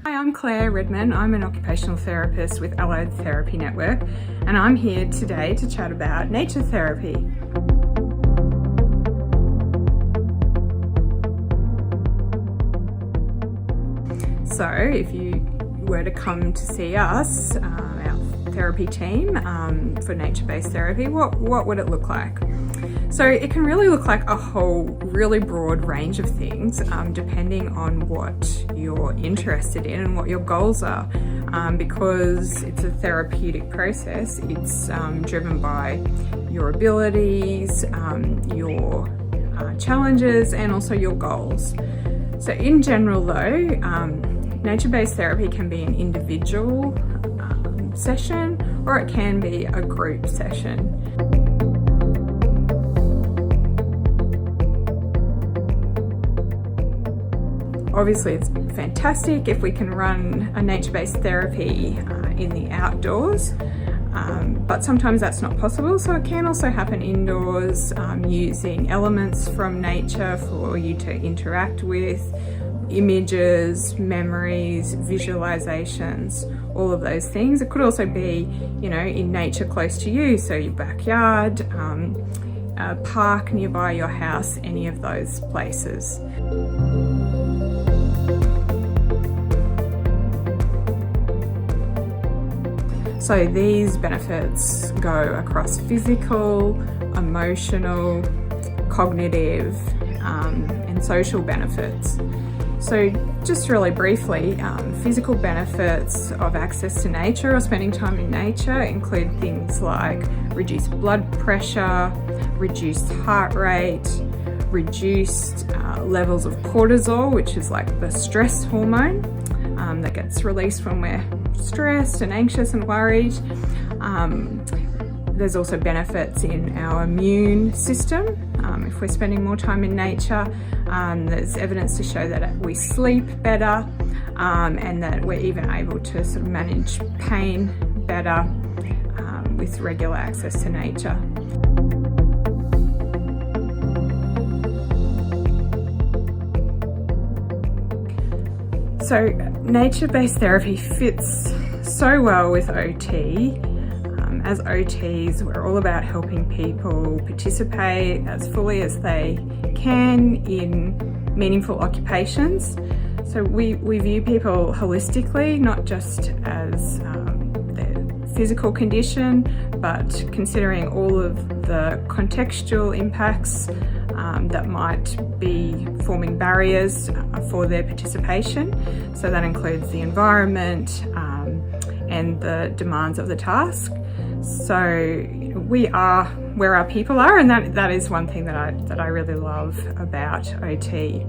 Hi, I'm Claire Redman. I'm an occupational therapist with Allied Therapy Network, and I'm here today to chat about nature therapy. So if you were to come to see us, our therapy team for nature-based therapy, what would it look like? So it can really look like a whole really broad range of things depending on what you're interested in and what your goals are. Because it's a therapeutic process, it's driven by your abilities, your challenges, and also your goals. So in general though, nature-based therapy can be an individual session or it can be a group session. Obviously it's fantastic if we can run a nature-based therapy in the outdoors, but sometimes that's not possible, so it can also happen indoors using elements from nature for you to interact with, images, memories, visualizations, all of those things. It could also be, in nature close to you, so your backyard, a park nearby your house, any of those places. So these benefits go across physical, emotional, cognitive, and social benefits. So just really briefly, physical benefits of access to nature or spending time in nature include things like reduced blood pressure, reduced heart rate, reduced levels of cortisol, which is like the stress hormone that gets released when we're stressed and anxious and worried. There's also benefits in our immune system. If we're spending more time in nature, there's evidence to show that we sleep better and that we're even able to sort of manage pain better with regular access to nature. So nature-based therapy fits so well with OT. As OTs, we're all about helping people participate as fully as they can in meaningful occupations. So we view people holistically, not just as their physical condition, but considering all of the contextual impacts that might be forming barriers for their participation. So that includes the environment and the demands of the task. So we are where our people are, and that is one thing that I really love about OT.